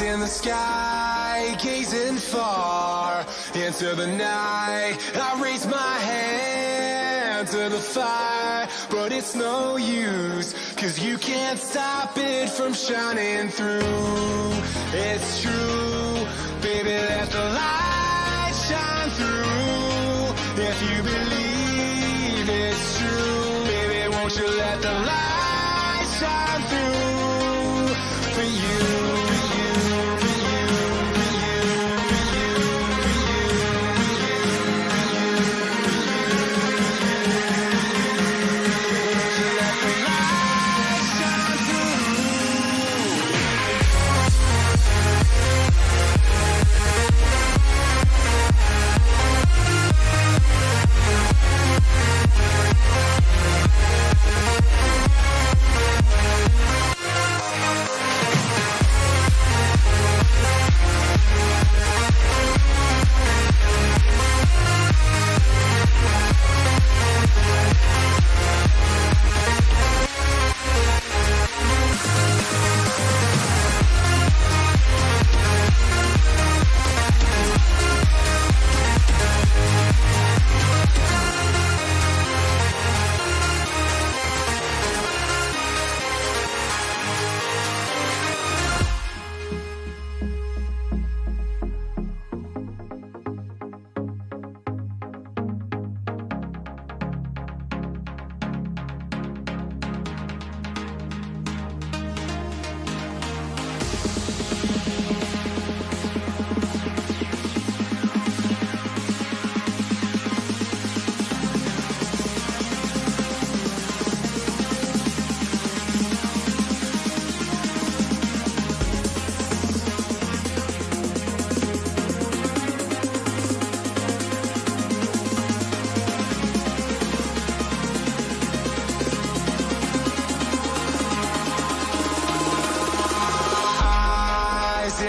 in the sky, gazing far into the night. I raise my hand to the fire, but it's no use, 'cause you can't stop it from shining through. It's true, baby, let the light shine through. If you believe it's true, baby, won't you let the light shine through for you.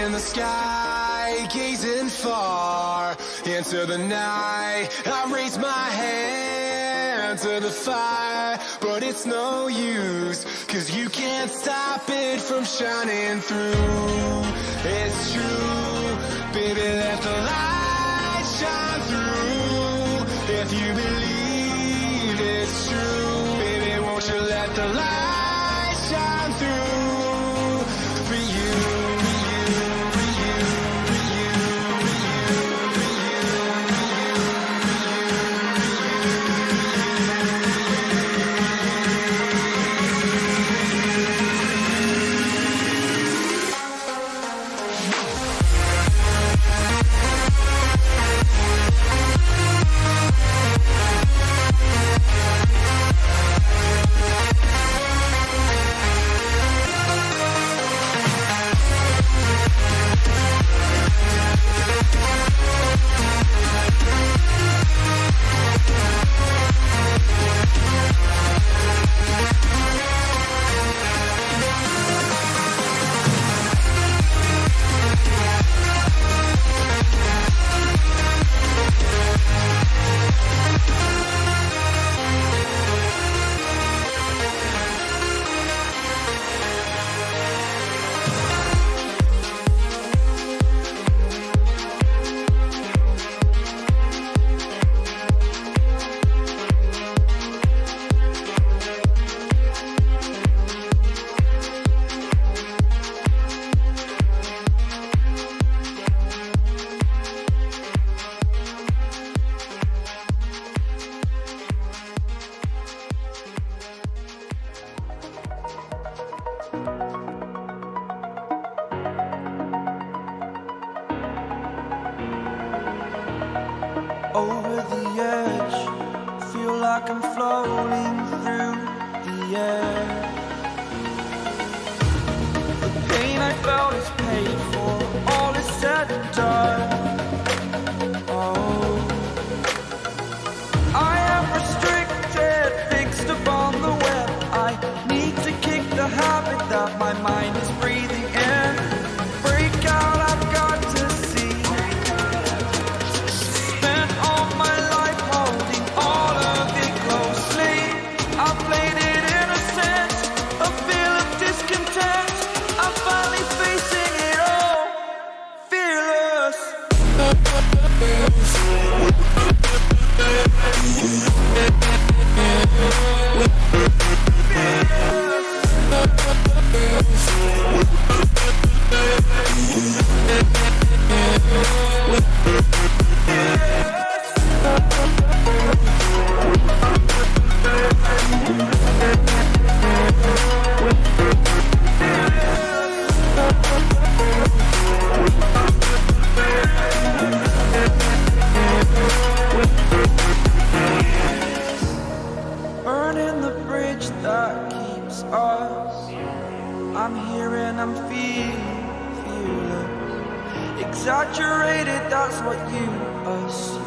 In the sky, gazing far into the night. I raise my hand to the fire, but it's no use, 'cause you can't stop it from shining through. It's true, baby, let the light shine through. If you believe it's true, baby, won't you let the light shine through for you. I'm here and I'm feeling exaggerated, that's what you assume.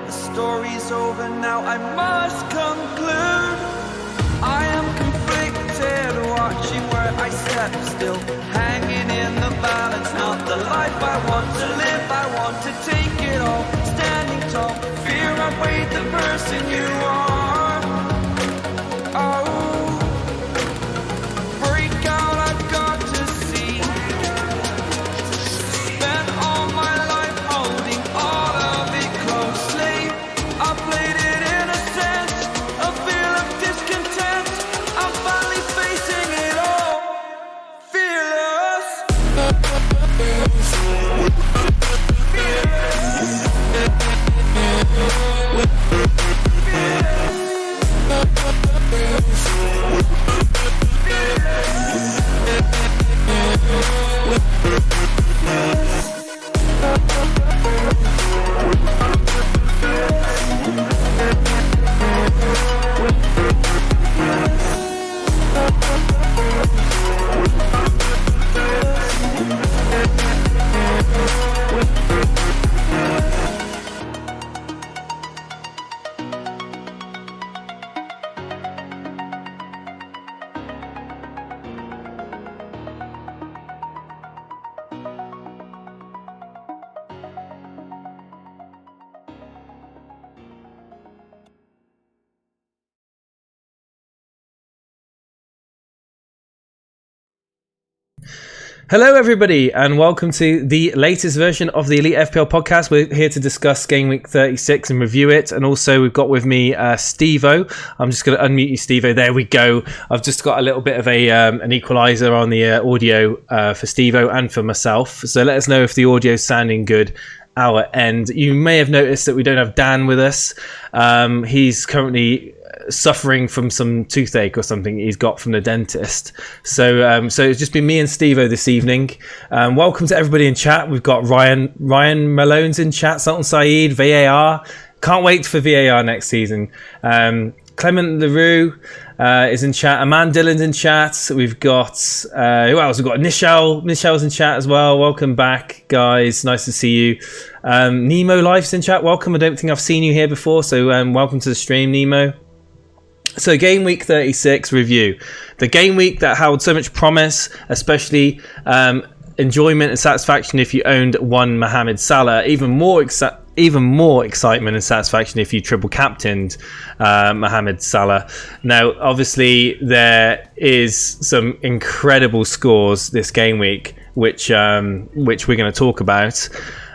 The story's over now, I must conclude. I am conflicted, watching where I step still, hanging in the balance, not the life I want to live. I want to take it all, standing tall, fear I've weighed the person you are. Oh, break out, I've got to see. Spent all my life holding all of it closely. I played it in a sense, a feel of discontent. I'm finally facing it all, fearless. Hello everybody and welcome to the latest version of the Elite FPL podcast. We're here to discuss game week 36 and review it, and also we've got with me Steve-O. I'm just going to unmute you, Steve-O. There we go. I've just got a little bit of an equalizer on the audio for Steve-O and for myself, so let us know if the audio is sounding good our end. You may have noticed that we don't have Dan with us. He's currently suffering from some toothache or something he's got from the dentist, so it's just been me and Steve-O this evening. Welcome to everybody in chat. We've got Ryan Malone's in chat, Sultan Saeed, VAR, can't wait for VAR next season. Clement LaRue is in chat, Aman Dillon's in chat. We've got who else? We've got Michelle's in chat as well. Welcome back, guys, nice to see you. Nemo Life's in chat, welcome. I don't think I've seen you here before, so welcome to the stream, Nemo. So game week 36 review. The game week that held so much promise, especially enjoyment and satisfaction if you owned one Mohamed Salah. Even more excitement and satisfaction if you triple captained Mohamed Salah. Now, obviously, there is some incredible scores this game week, which we're going to talk about.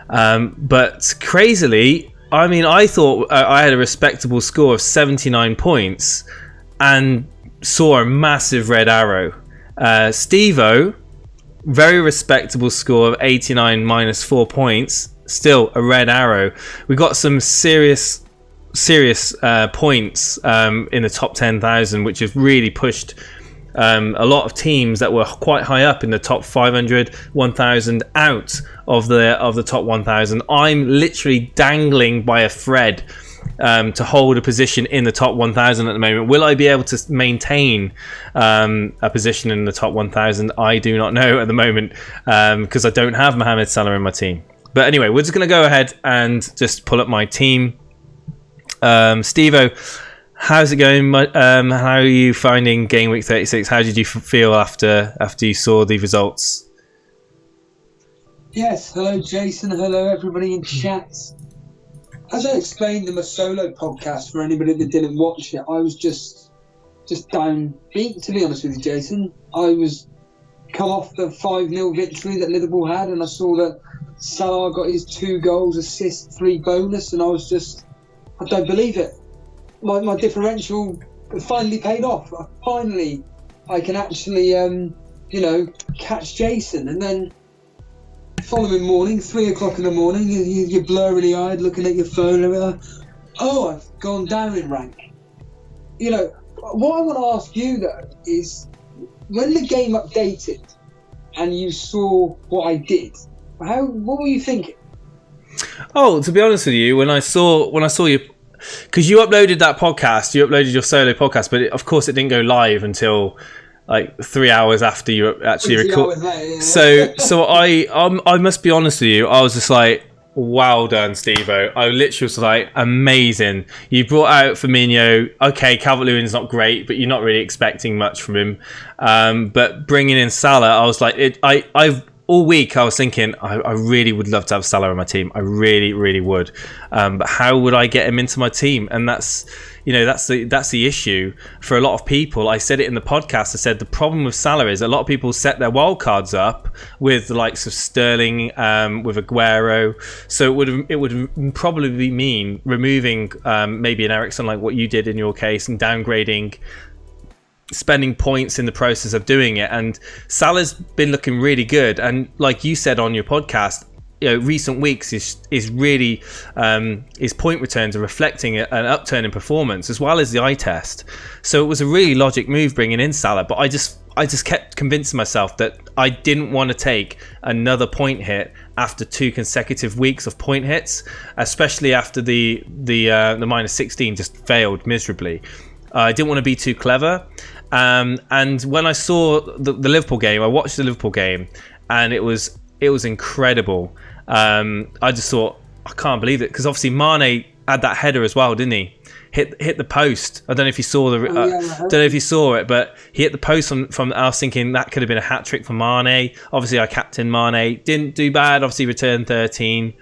But crazily, I mean, I thought I had a respectable score of 79 points and saw a massive red arrow. Steve-O, very respectable score of 89 minus 4 points, still a red arrow. We got some serious points in the top 10,000, which has really pushed a lot of teams that were quite high up in the top 500, 1,000 out of the top 1,000. I'm literally dangling by a thread to hold a position in the top 1,000 at the moment. Will I be able to maintain a position in the top 1,000? I do not know at the moment because I don't have Mohamed Salah in my team. But anyway, we're just going to go ahead and just pull up my team. Steve-O, how's it going? How are you finding game week 36? How did you feel after you saw the results? Yes, hello Jason, hello everybody in chat. As I explained in my solo podcast for anybody that didn't watch it, I was just downbeat, to be honest with you, Jason. I was come off the 5-0 victory that Liverpool had, and I saw that Salah got his 2 goals, assist, 3 bonus, and I don't believe it. My differential finally paid off. I can actually, catch Jason. And then following morning, 3 o'clock in the morning, you're blurry eyed looking at your phone. And I've gone down in rank. You know, what I want to ask you though is, when the game updated and you saw what I did, what were you thinking? Oh, to be honest with you, when I saw you, because you uploaded that podcast, you uploaded your solo podcast, but of course it didn't go live until like 3 hours after you actually 3 record. hours later, yeah. So I must be honest with you. I was just like, well done, Steve-O. I literally was like, amazing. You brought out Firmino. Okay, Calvert-Lewin's not great, but you're not really expecting much from him. But bringing in Salah, I was like, I've all week I was thinking, I really would love to have Salah on my team. I really, really would. But how would I get him into my team? And that's the issue for a lot of people. I said it in the podcast. I said the problem with Salah is a lot of people set their wild cards up with the likes of Sterling, with Aguero. So it would probably mean removing maybe an Eriksen like what you did in your case, and downgrading, spending points in the process of doing it. And Salah's been looking really good, and like you said on your podcast, recent weeks is really his point returns are reflecting an upturn in performance as well as the eye test. So it was a really logic move bringing in Salah, but I just kept convincing myself that I didn't want to take another point hit after 2 consecutive weeks of point hits, especially after the minus 16 just failed miserably. I didn't want to be too clever. And when I saw the Liverpool game, I watched the Liverpool game, and it was incredible. I just thought, I can't believe it, because obviously Mane had that header as well, didn't he? Hit the post. I don't know if you saw don't know if you saw it, but he hit the post from. I was thinking that could have been a hat trick for Mane. Obviously, I captained Mane, didn't do bad. Obviously, returned 13.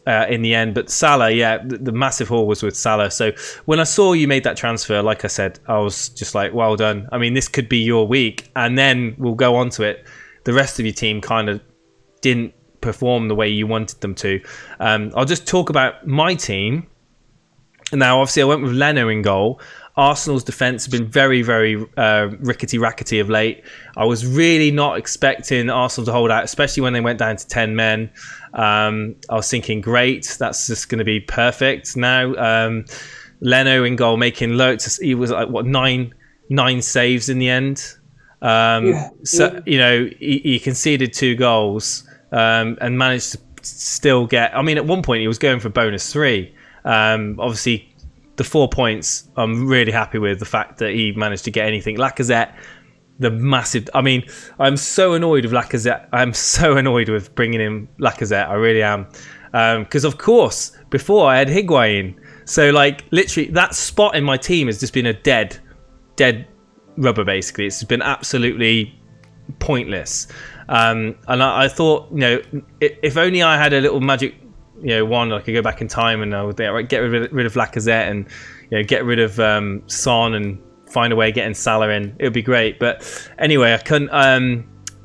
In the end, but Salah, the massive haul was with Salah. So when I saw you made that transfer, like I said, I was just like, well done. I mean, this could be your week, and then we'll go on to it. The rest of your team kind of didn't perform the way you wanted them to. I'll just talk about my team. Now, obviously, I went with Leno in goal. Arsenal's defence has been very, very rickety-rackety of late. I was really not expecting Arsenal to hold out, especially when they went down to 10 men. I was thinking, great, that's just going to be perfect. Now, Leno in goal, making loads. He was like, what, nine saves in the end. He conceded 2 goals and managed to still get... I mean, at one point, he was going for bonus 3. Obviously, the 4 points, I'm really happy with the fact that he managed to get anything. Lacazette, the massive... I mean, I'm so annoyed with Lacazette. I'm so annoyed with bringing in Lacazette. I really am. Because, of course, before I had Higuain. So, like, literally, that spot in my team has just been a dead rubber, basically. It's been absolutely pointless. And I thought, if only I had a little magic... one, I could go back in time and I would get rid of Lacazette and get rid of Son and find a way of getting Salah in. It would be great. But anyway, I couldn't.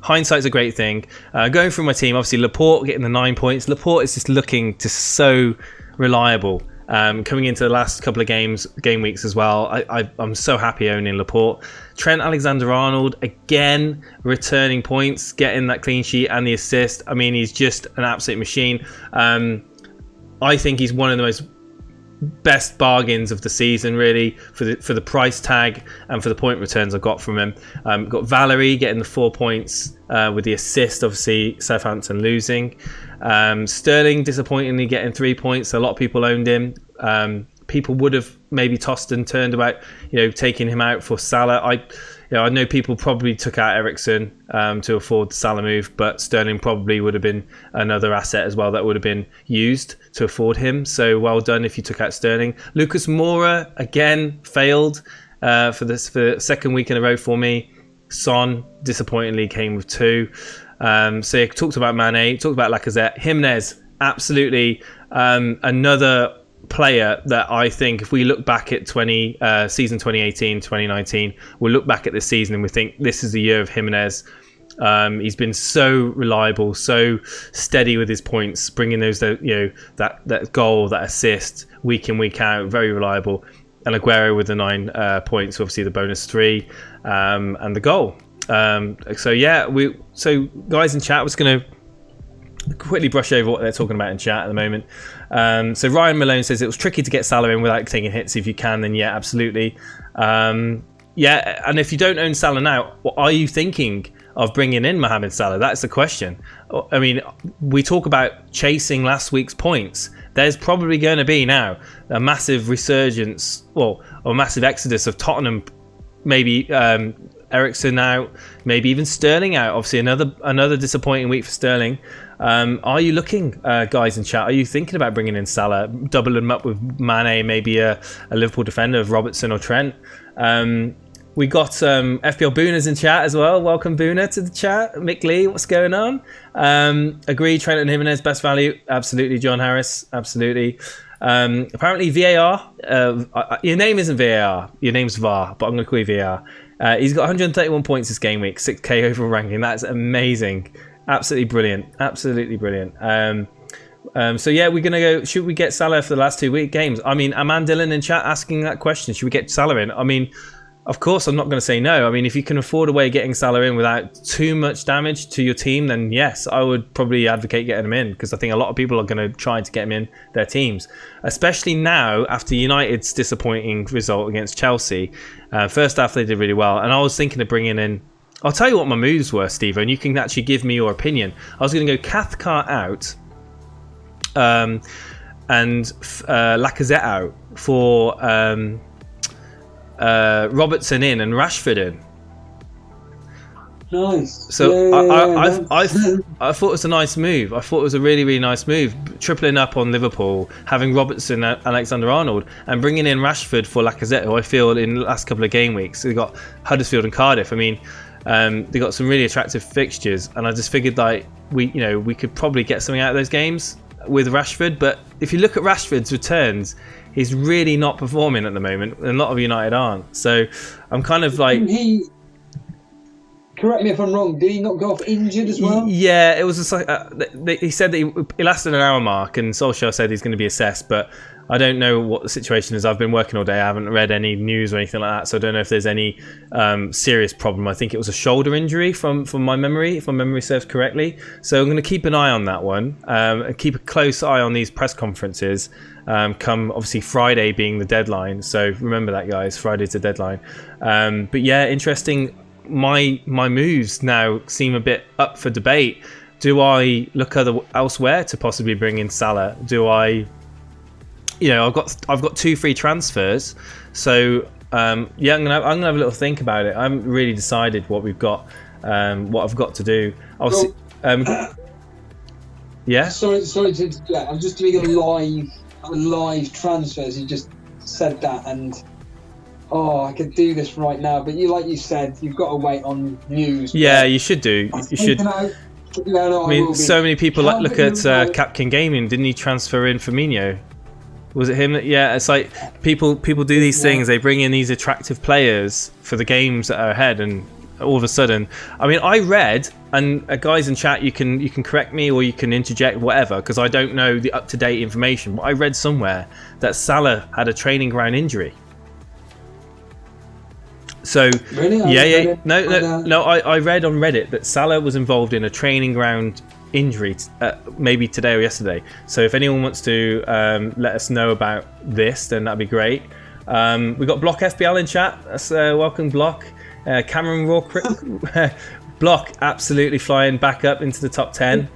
Hindsight's a great thing. Going through my team, obviously Laporte getting the 9 points. Laporte is just looking just so reliable. Coming into the last couple of game weeks as well, I'm so happy owning Laporte. Trent Alexander-Arnold, again, returning points, getting that clean sheet and the assist. I mean, he's just an absolute machine. I think he's one of the most best bargains of the season, really, for the price tag and for the point returns I got from him. Got Valerie getting the 4 points with the assist, obviously Southampton losing. Sterling disappointingly getting 3 points. A lot of people owned him. People would have maybe tossed and turned about taking him out for Salah. I know people probably took out Eriksen to afford the Salah move, but Sterling probably would have been another asset as well that would have been used to afford him. So well done if you took out Sterling. Lucas Moura again failed for the second week in a row for me. Son disappointingly came with 2. So you talked about Mane, talked about Lacazette. Jimenez, absolutely another player that I think if we look back at season 2018, 2019, we'll look back at this season and we think this is the year of Jimenez. He's been so reliable, so steady with his points, bringing those that goal, that assist week in, week out, very reliable. And Aguero with the 9 points, obviously the bonus 3 and the goal. So guys in chat, I was going to quickly brush over what they're talking about in chat at the moment. So Ryan Malone says it was tricky to get Salah in without taking hits. If you can, then yeah, absolutely. And if you don't own Salah now, what are you thinking of bringing in Mohamed Salah? That's the question. I mean, we talk about chasing last week's points. There's probably going to be now a massive resurgence, or a massive exodus of Tottenham maybe Eriksen out, maybe even Sterling out. Obviously, another disappointing week for Sterling. Are you looking, guys in chat? Are you thinking about bringing in Salah, doubling him up with Mane, maybe a Liverpool defender of Robertson or Trent? We got FPL Booners in chat as well. Welcome, Booner, to the chat. Mick Lee, what's going on? Agree, Trent and Jimenez, best value. Absolutely, John Harris. Absolutely. Apparently, VAR. Your name isn't VAR. Your name's VAR, but I'm going to call you VAR. He's got 131 points this game week, 6k overall ranking. That's amazing. Absolutely brilliant. Absolutely brilliant. So yeah, we're gonna go. Should we get Salah for the last 2 week games? I mean, Aman Dillon in chat asking that question. Should we get Salah in? I mean, of course, I'm not going to say no. I mean, if you can afford a way of getting Salah in without too much damage to your team, then yes, I would probably advocate getting him in, because I think a lot of people are going to try to get him in their teams, especially now after United's disappointing result against Chelsea. First half they did really well, and I was thinking of bringing in. I'll tell you what my moves were, Steve, and you can actually give me your opinion. I was going to go Cathcart out, and Lacazette out for Robertson in and Rashford in. Nice. So I thought it was a nice move. I thought it was a really, really nice move. Tripling up on Liverpool, having Robertson and Alexander-Arnold, and bringing in Rashford for Lacazette, who I feel in the last couple of game weeks, they got Huddersfield and Cardiff. I mean, they got some really attractive fixtures, and I just figured like we could probably get something out of those games with Rashford. But if you look at Rashford's returns, he's really not performing at the moment, and a lot of United aren't. So I'm kind of like... Correct me if I'm wrong, did he not go off injured as well? Yeah, it was just like... he said that he lasted an hour mark, and Solskjaer said he's going to be assessed, but I don't know what the situation is. I've been working all day. I haven't read any news or anything like that, so I don't know if there's any serious problem. I think it was a shoulder injury from my memory, if my memory serves correctly. So I'm going to keep an eye on that one, and keep a close eye on these press conferences. Come obviously Friday being the deadline, so remember that, guys. Friday's the deadline. But yeah, interesting. My moves now seem a bit up for debate. Do I look elsewhere to possibly bring in Salah? Do I? I've got 2 free transfers, so yeah, I'm gonna have a little think about it. I haven't really decided what we've got, what I've got to do. Yeah. Sorry to interject. I'm just doing a live transfers. You just said that, and I could do this right now, but like you said, you've got to wait on news. Yeah, you should do. You should. I mean, so many people look at Capkin Gaming. Didn't he transfer in Firmino? Was it him? Yeah, it's like people do these things. They bring in these attractive players for the games that are ahead, and all of a sudden, I mean, I read, and guys in chat, you can correct me or you can interject whatever, because I don't know the up-to-date information, but I read somewhere that Salah had a training ground injury. So really? I read on Reddit that Salah was involved in a training ground injury, maybe today or yesterday. So if anyone wants to let us know about this, then that'd be great. We got Block FPL in chat. That's welcome, Block. Cameron Raw Block absolutely flying back up into the top 10.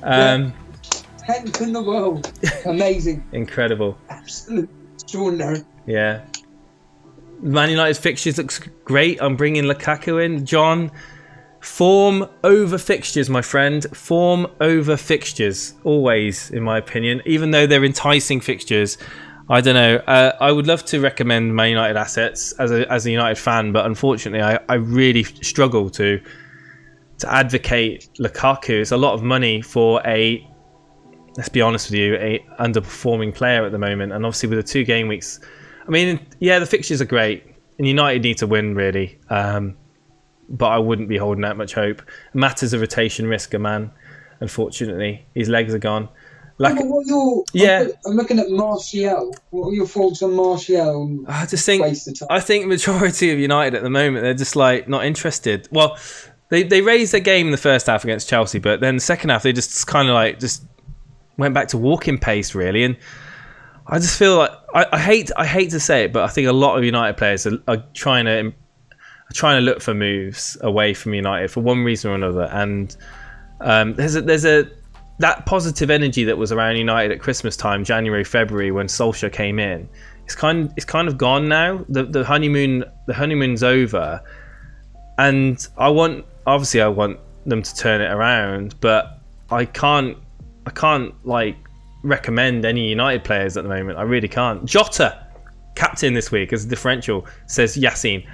10th in the world. Amazing. Incredible. Absolutely extraordinary. Yeah. Man United's fixtures looks great. I'm bringing Lukaku in. John, form over fixtures, my friend. Form over fixtures, always, in my opinion. Even though they're enticing fixtures, I don't know. I would love to recommend Man United assets as a United fan, but unfortunately, I really struggle to advocate Lukaku. It's a lot of money for let's be honest with you, a underperforming player at the moment. And obviously, with the 2 game weeks, I mean, yeah, the fixtures are great, and United need to win, really. But I wouldn't be holding out much hope. Matters a rotation risker, man. Unfortunately, his legs are gone. I'm looking at Martial. What are your thoughts on Martial? I just think majority of United at the moment, they're just like not interested. Well, they raised their game in the first half against Chelsea, but then the second half they just kind of like just went back to walking pace, really. And I just feel like I hate to say it, but I think a lot of United players are trying to look for moves away from United for one reason or another. And there's that positive energy that was around United at Christmas time, January, February, when Solskjaer came in. It's kind of gone now. The honeymoon's over, And I want them to turn it around, but I can't like recommend any United players at the moment. I really can't. Jota, captain this week as a differential, says Yassine.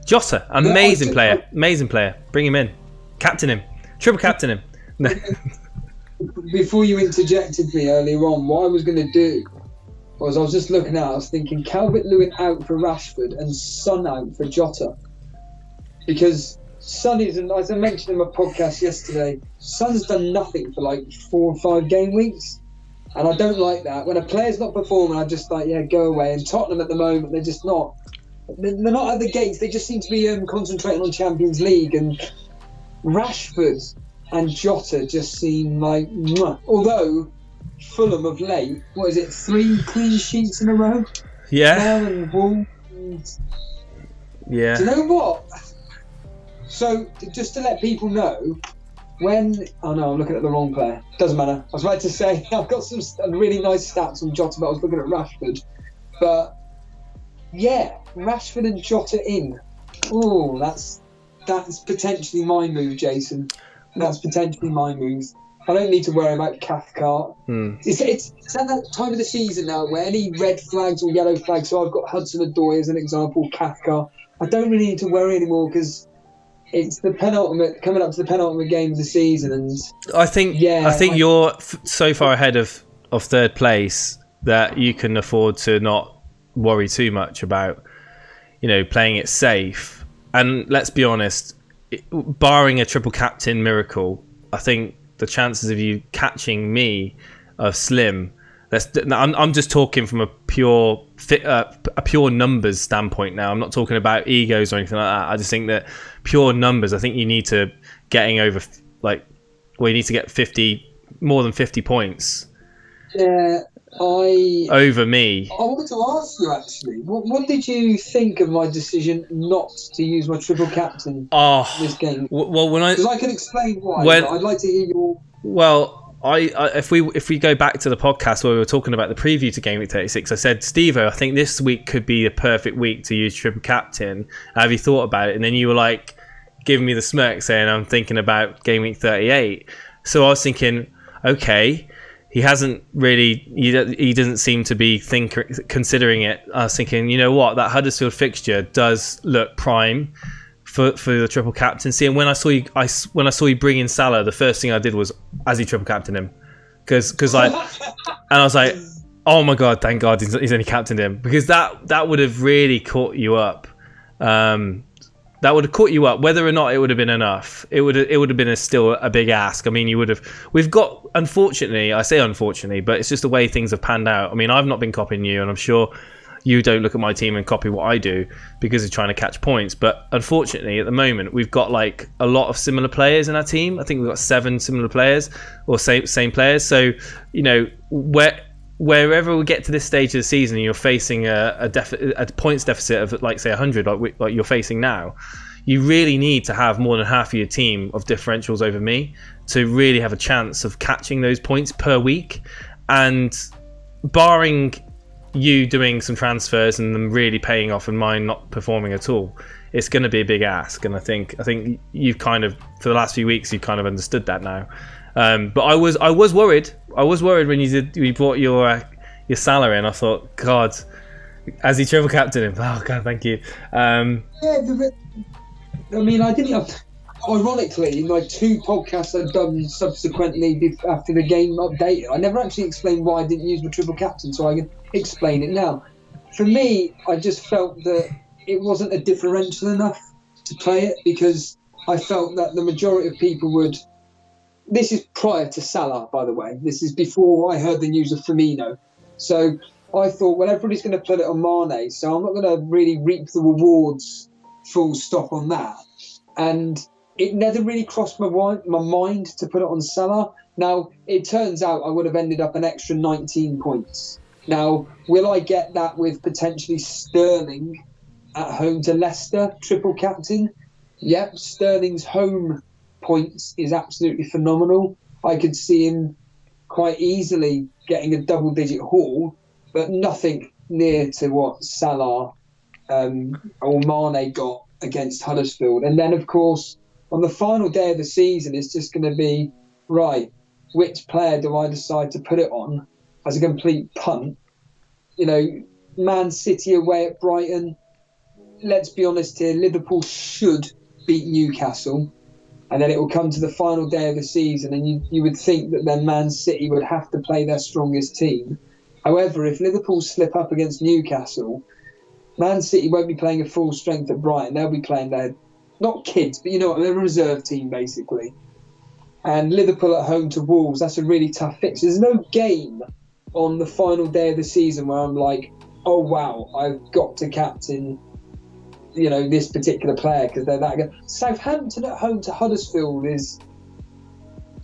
Jota, amazing player. Bring him in, captain him, triple captain him. Before you interjected me earlier on, what I was going to do was I was just looking at, I was thinking Calvert-Lewin out for Rashford and Son out for Jota. Because Son is, as I mentioned in my podcast yesterday, Son's done nothing for like 4 or 5 game weeks. And I don't like that. When a player's not performing, I just like, yeah, go away. And Tottenham at the moment, they're just not. They're not at the gates. They just seem to be concentrating on Champions League. And Rashford and Jota just seem like, mwah. Although Fulham of late, 3 clean sheets in a row? Yeah. And Wolves. Yeah. Do you know what? So, just to let people know, I'm looking at the wrong player. Doesn't matter. I was about to say, I've got some really nice stats on Jota, but I was looking at Rashford. But, yeah, Rashford and Jota in. Oh, that's potentially my move, Jason. That's potentially my move. I don't need to worry about Cathcart. It's at that time of the season now where any red flags or yellow flags, so I've got Hudson-Odoi as an example, Cathcart. I don't really need to worry anymore because it's the coming up to the penultimate game of the season, and I think you're so far ahead of third place that you can afford to not worry too much about, playing it safe. And let's be honest, barring a triple captain miracle, I think the chances of you catching me are slim. I'm just talking from a pure numbers standpoint now. I'm not talking about egos or anything like that. I just think that pure numbers. I think you need to you need to get more than 50 points. Yeah, over me. I wanted to ask you actually, what did you think of my decision not to use my triple captain this game? Well, because I can explain why. But I'd like to hear your. Well, if we go back to the podcast where we were talking about the preview to Game Week 36, I said, Steve-O, I think this week could be the perfect week to use triple captain. Have you thought about it? And then you were like giving me the smirk saying, I'm thinking about Game Week 38. So I was thinking, okay, he hasn't really, he doesn't seem to be considering it. I was thinking, you know what, that Huddersfield fixture does look prime for the triple captaincy. And when I saw you bring in Salah, the first thing I did was, as he triple captain him, because and I was like, oh my god, thank God he's only captained him, because that would have really caught you up. That would have caught you up. Whether or not it would have been enough, it would have been still a big ask. I mean, we've got, unfortunately, I say unfortunately, but it's just the way things have panned out. I mean, I've not been copying you, and I'm sure you don't look at my team and copy what I do because of trying to catch points. But unfortunately, at the moment, we've got like a lot of similar players in our team. I think we've got 7 similar players or same players. So, wherever we get to this stage of the season, you're facing a points deficit of like say 100, like you're facing now. You really need to have more than half of your team of differentials over me to really have a chance of catching those points per week. And barring you doing some transfers and them really paying off and mine not performing at all, it's going to be a big ask. And I think you've kind of, for the last few weeks, you've kind of understood that now. But I was worried. I was worried when you brought your Salah in. I thought, God, as he triple captain him. Oh God, thank you. I mean, I didn't. Ironically, my 2 podcasts I've done subsequently after the game update, I never actually explained why I didn't use my triple captain, so I can explain it now. For me, I just felt that it wasn't a differential enough to play it, because I felt that the majority of people would. This is prior to Salah, by the way. This is before I heard the news of Firmino. So I thought, well, everybody's going to put it on Mane, so I'm not going to really reap the rewards full stop on that. And it never really crossed my mind to put it on Salah. Now, it turns out I would have ended up an extra 19 points. Now, will I get that with potentially Sterling at home to Leicester, triple captain? Yep, Sterling's home points is absolutely phenomenal. I could see him quite easily getting a double-digit haul, but nothing near to what Salah or Mane got against Huddersfield. And then, of course, on the final day of the season, it's just going to be, right, which player do I decide to put it on as a complete punt? You know, Man City away at Brighton. Let's be honest here, Liverpool should beat Newcastle. And then it will come to the final day of the season, and you would think that then Man City would have to play their strongest team. However, if Liverpool slip up against Newcastle, Man City won't be playing at full strength at Brighton. They'll be playing their, not kids, but you know what, they're a reserve team, basically. And Liverpool at home to Wolves, that's a really tough fix. There's no game on the final day of the season where I'm like, oh, wow, I've got to captain this particular player because they're that good. Southampton at home to Huddersfield is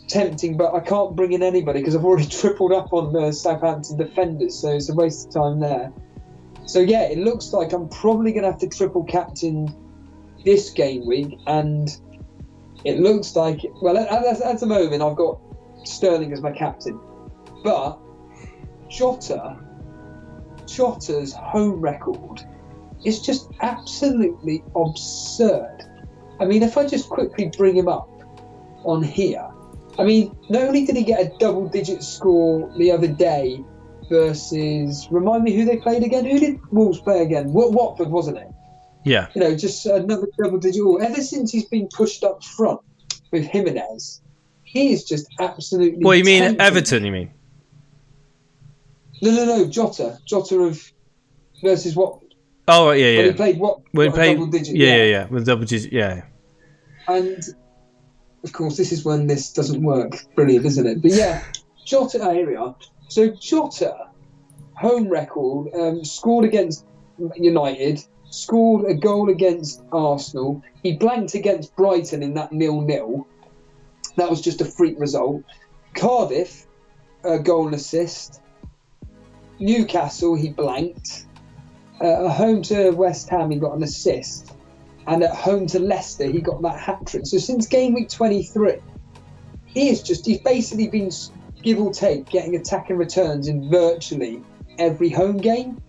tempting, but I can't bring in anybody because I've already tripled up on the Southampton defenders, so it's a waste of time there. So yeah, it looks like I'm probably going to have to triple captain this game week, and it looks like, well, at the moment I've got Sterling as my captain, but Jota's home record is just absolutely absurd. I mean, if I just quickly bring him up on here, I mean, not only did he get a double-digit score the other day versus, remind me who they played again? Who did Wolves play again? Watford, wasn't it? Yeah. You know, just another double-digit. Ever since he's been pushed up front with Jimenez, he is just absolutely. Well, you mean tempting. Everton? You mean? No, Jota of versus Watford. Oh yeah. When he played double digit. Yeah, with double digit, yeah. And of course, this is when this doesn't work. Brilliant, isn't it? But yeah, Jota, here we are. So Jota, home record, scored against United, scored a goal against Arsenal. He blanked against Brighton in that 0-0. That was just a freak result. Cardiff, a goal and assist. Newcastle, he blanked. At home to West Ham, he got an assist. And at home to Leicester, he got that hat-trick. So since game week 23, he's basically been, give or take, getting attacking returns in virtually every home game.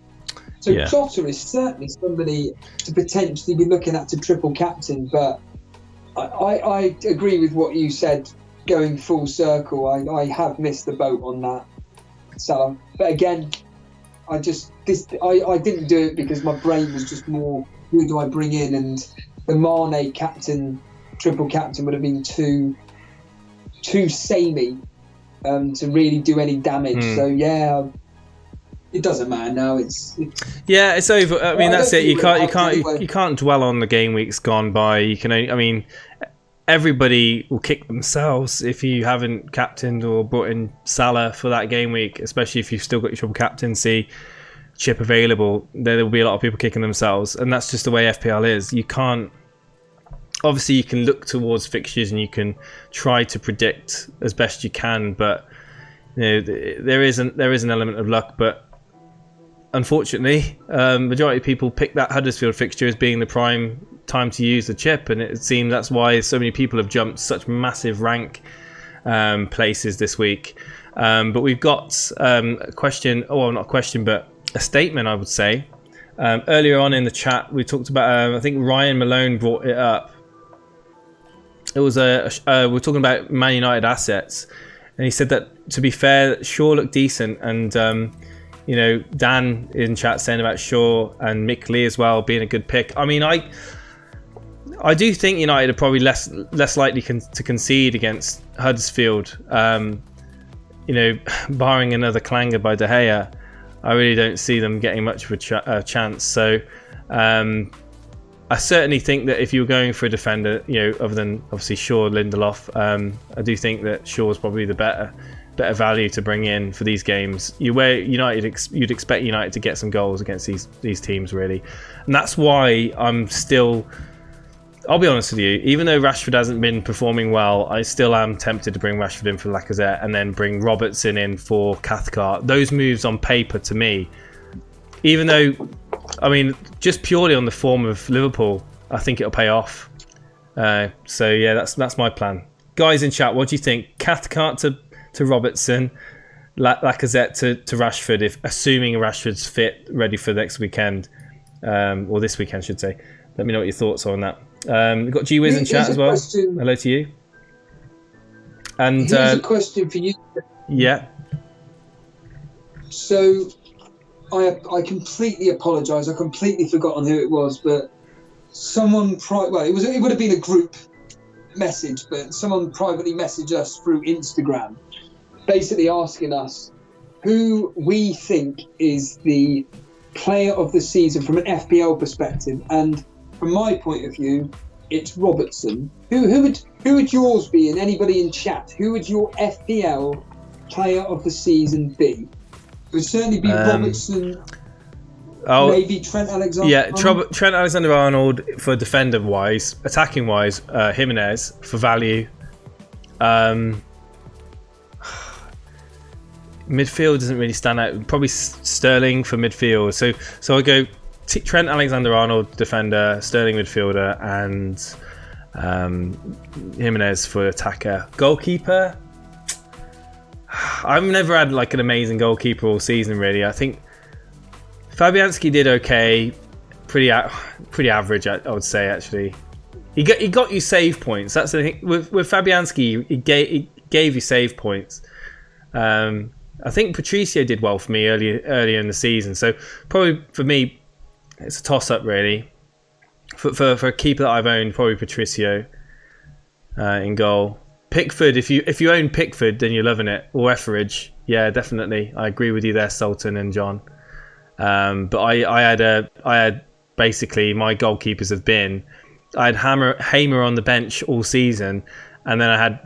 So yeah. Jota is certainly somebody to potentially be looking at to triple captain, but I agree with what you said, going full circle. I have missed the boat on that, Salah. But again, I didn't do it because my brain was just more, who do I bring in? And the Mane triple captain would have been too samey to really do any damage. So yeah, it doesn't matter now. It's over. I mean, that's it. You can't dwell on the game weeks gone by. You can only, I mean, everybody will kick themselves if you haven't captained or brought in Salah for that game week, especially if you've still got your triple captaincy chip available. There will be a lot of people kicking themselves, and that's just the way FPL is. You can't. Obviously, you can look towards fixtures and you can try to predict as best you can, but there is an element of luck. But unfortunately, majority of people pick that Huddersfield fixture as being the prime time to use the chip, and it seems that's why so many people have jumped such massive rank places this week. But we've got a question, not a question, but a statement, I would say. Earlier on in the chat, we talked about, I think Ryan Malone brought it up. It was we're talking about Man United assets, and he said that, to be fair, Shaw looked decent, and Dan in chat saying about Shaw and Mick Lee as well being a good pick. I mean, I do think United are probably less likely to concede against Huddersfield. Barring another clanger by De Gea, I really don't see them getting much of a chance. So I certainly think that if you were going for a defender, other than obviously Shaw, Lindelof, I do think that Shaw's probably the better value to bring in for these games. You'd expect United to get some goals against these teams, really, and that's why I'll be honest with you, even though Rashford hasn't been performing well, I still am tempted to bring Rashford in for Lacazette and then bring Robertson in for Cathcart. Those moves on paper, to me, even though, I mean, just purely on the form of Liverpool, I think it'll pay off. So yeah, that's my plan. Guys in chat, what do you think? Cathcart to Robertson, Lacazette to Rashford, if assuming Rashford's fit, ready for next weekend, or this weekend, I should say. Let me know what your thoughts are on that. We've got G-Wiz in Here's chat a as well. question. Hello to you. And Here's a question for you. yeah, So, I completely apologise. I completely forgotten who it was, but someone it would have been a group message, but someone privately messaged us through Instagram, basically asking us who we think is the player of the season from an FPL perspective, and from my point of view, it's Robertson. Who would yours be, and anybody in chat? Who would your FPL player of the season be? It would certainly be Robertson. Maybe Trent Alexander. Yeah, Trent Alexander-Arnold for defender-wise, attacking-wise, Jimenez for value. Midfield doesn't really stand out. Probably Sterling for midfield. So I go Trent Alexander-Arnold defender, Sterling midfielder, and Jimenez for attacker. Goalkeeper. I've never had like an amazing goalkeeper all season. Really, I think Fabianski did okay, pretty average. I would say actually, he got you save points. That's the thing with Fabianski. He gave you save points. I think Patricio did well for me earlier in the season. So probably for me, it's a toss up really. For a keeper that I've owned, probably Patricio in goal. Pickford, if you own Pickford, then you're loving it. Or Etheridge, yeah, definitely. I agree with you there, Sultan and John. But I had basically my goalkeepers have been I had Hamer on the bench all season, and then I had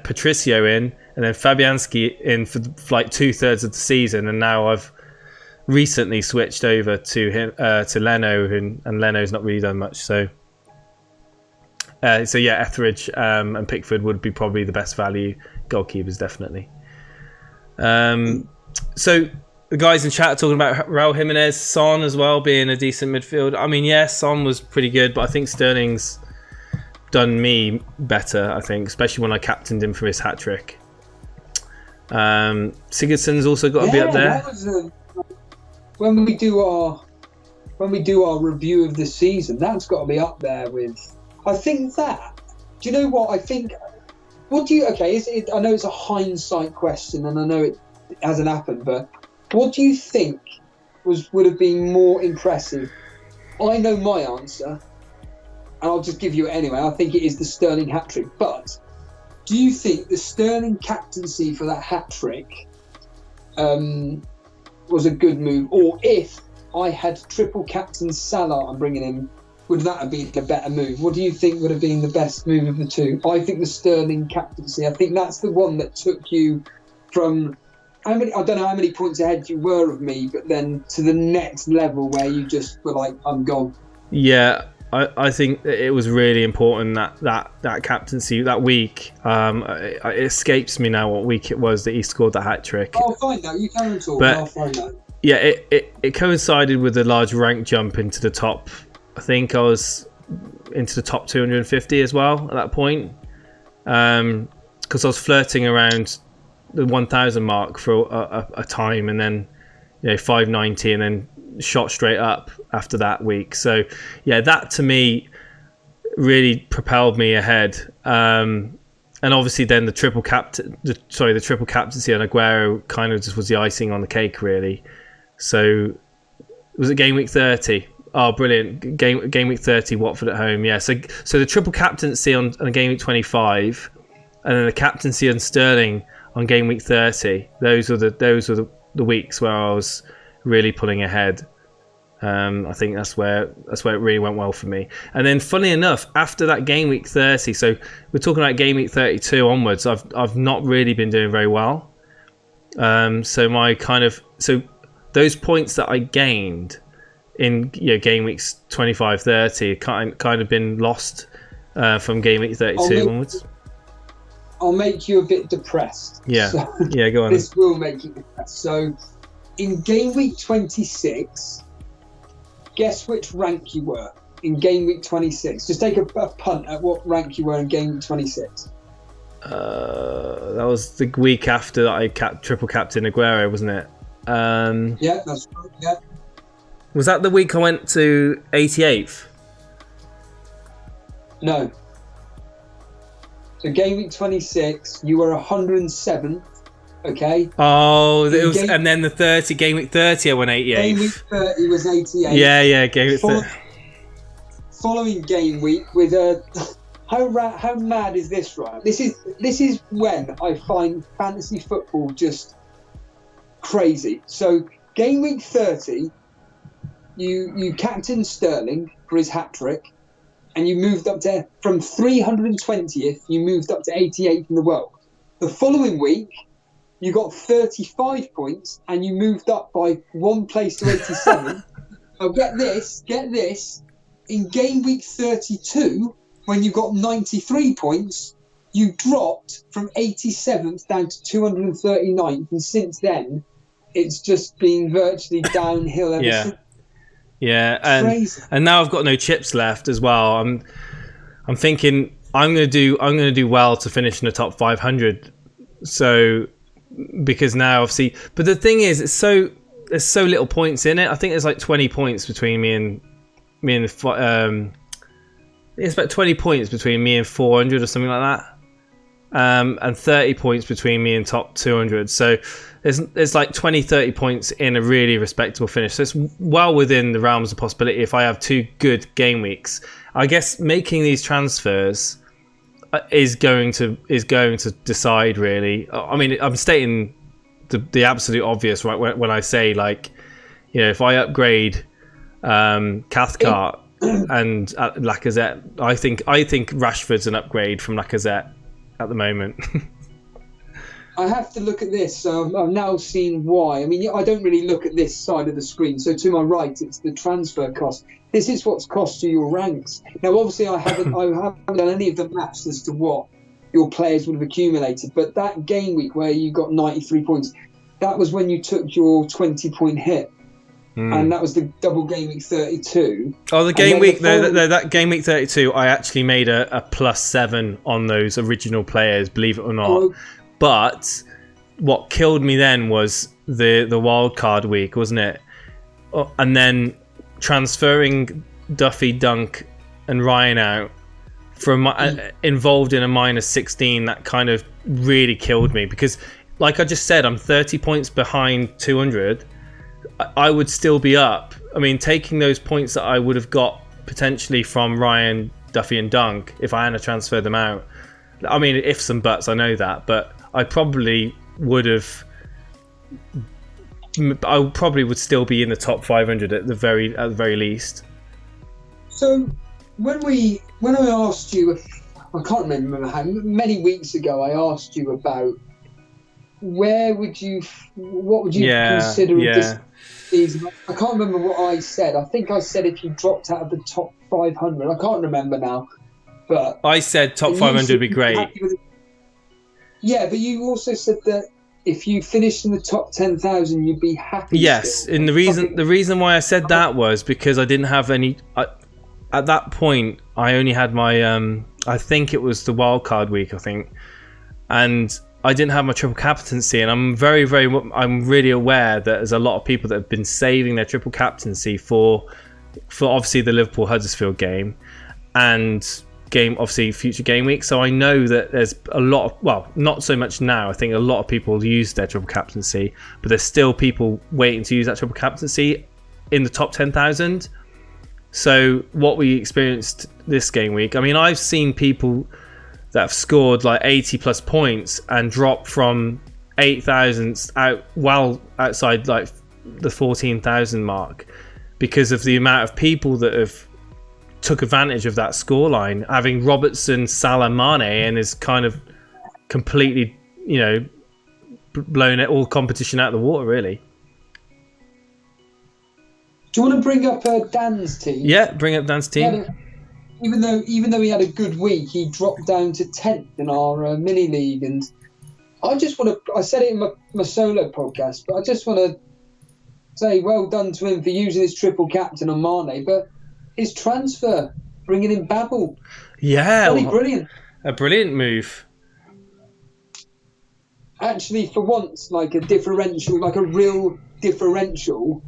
Patricio in, and then Fabianski in for like 2/3 of the season, and now I've recently switched over to him to Leno, and Leno's not really done much. So yeah, Etheridge and Pickford would be probably the best value goalkeepers, definitely. So the guys in chat are talking about Raul Jimenez, Son as well being a decent midfield. I mean, yeah, Son was pretty good, but I think Sterling's done me better, I think, especially when I captained him for his hat-trick. Sigurdsson's also got to be up there. That was when we do our review of the season, that's got to be up there with. I think that. Do you know what I think? What do you? Okay, I know it's a hindsight question, and I know it hasn't happened, but what do you think would have been more impressive? I know my answer, and I'll just give you it anyway. I think it is the Sterling hat-trick. But do you think the Sterling captaincy for that hat-trick was a good move? Or if I had triple captain Salah, I'm bringing him, would that have been a better move? What do you think would have been the best move of the two? I think the Sterling captaincy. I think that's the one that took you from... I don't know how many points ahead you were of me, but then to the next level where you just were like, I'm gone. Yeah, I think it was really important that captaincy that week. It escapes me now what week it was that he scored the hat trick. I'll find out. You can talk. I'll find out. Yeah, it coincided with a large rank jump into the top. I think I was into the top 250 as well at that point, because I was flirting around the 1,000 mark for a time, and then 590, and then shot straight up after that week. So yeah, that to me really propelled me ahead. And obviously then the triple captaincy on Aguero kind of just was the icing on the cake, really. So was it game week 30? Oh, brilliant. Game week 30, Watford at home. Yeah, so the triple captaincy on game week 25, and then the captaincy on Sterling on game week 30. Those were the weeks where I was really pulling ahead. I think that's where it really went well for me. And then, funny enough, after that game week 30, so we're talking about game week 32 onwards, I've not really been doing very well. So those points that I gained in game weeks 25, 30 kind of been lost from game week 32 onwards. I'll make you a bit depressed. Yeah, so yeah, go on. This will make you depressed. So, in game week 26, guess which rank you were in game week 26? Just take a punt at what rank you were in game week 26. That was the week after that I triple captain Aguero, wasn't it? Yeah, that's right. Yeah. Was that the week I went to 88th? No. So game week 26, you were 107th. Okay. Oh, it was, and then the 30 game week 30, I went 88th. Game week 30 was 88. Yeah, game week 30. Following game week with a how mad is this, right? This is when I find fantasy football just crazy. So game week 30, you captained Sterling for his hat trick, and you moved up to from 320th. You moved up to 88th in the world. The following week, you got 35 points, and you moved up by one place to 87. Now get this. In game week 32, when you got 93 points, you dropped from 87th down to 239th, and since then, it's just been virtually downhill ever since. Yeah, and now I've got no chips left as well. I'm thinking I'm gonna do well to finish in the top 500. So because now obviously, but the thing is, there's so little points in it. I think there's like 20 points between me and it's about 20 points between me and 400 or something like that, and 30 points between me and top 200. So there's like 20-30 points in a really respectable finish. So it's well within the realms of possibility if I have 2 good game weeks. I guess making these transfers is going to decide really. I mean, I'm stating the absolute obvious, right? When I say, like, you know, if I upgrade Cathcart and Lacazette, I think Rashford's an upgrade from Lacazette at the moment. I have to look at this, so I've now seen why. I mean, I don't really look at this side of the screen. So to my right, it's the transfer cost. This is what's cost you your ranks. Now, obviously, I haven't done any of the maths as to what your players would have accumulated. But that game week where you got 93 points, that was when you took your 20-point hit. And that was the double game week 32. Oh, the game week, that game week 32, I actually made a +7 on those original players, believe it or not. Oh. But what killed me then was the wild card week, wasn't it? And then transferring Duffy, Dunk, and Ryan out from involved in a -16. That kind of really killed me because, like I just said, I'm 30 points behind 200. I would still be up. I mean, taking those points that I would have got potentially from Ryan, Duffy, and Dunk if I hadn't transferred them out. I mean, ifs and buts, I know that, but I probably would have. I probably would still be in the top 500 at the very least. So when I asked you, I can't remember how many weeks ago I asked you about what would you consider this season. I can't remember what I said. I think I said if you dropped out of the top 500. I can't remember now. But I said top 500 would be great. Yeah, but you also said that if you finished in the top 10,000, you'd be happy. Yes, still. and the reason why I said that was because I didn't have any. At that point, I only had my. I think it was the wildcard week. I think, and I didn't have my triple captaincy, and I'm I'm really aware that there's a lot of people that have been saving their triple captaincy for obviously the Liverpool Huddersfield game, and obviously future game week. So I know that there's a lot of, well, not so much now. I think a lot of people use their triple captaincy, but there's still people waiting to use that triple captaincy in the top 10,000. So what we experienced this game week, I mean, I've seen people that have scored like 80 plus points and drop from 8,000 outside like the 14,000 mark because of the amount of people that have took advantage of that scoreline, having Robertson, Salah, Mane, and is kind of completely, blown all competition out of the water, really. Do you want to bring up Dan's team? Yeah, bring up Dan's team. Even though he had a good week, he dropped down to 10th in our mini league, and I said it in my solo podcast, but I just want to say well done to him for using his triple captain on Mane, but his transfer, bringing in Babel. Yeah. Really brilliant. A brilliant move. Actually, for once, like a differential, like a real differential.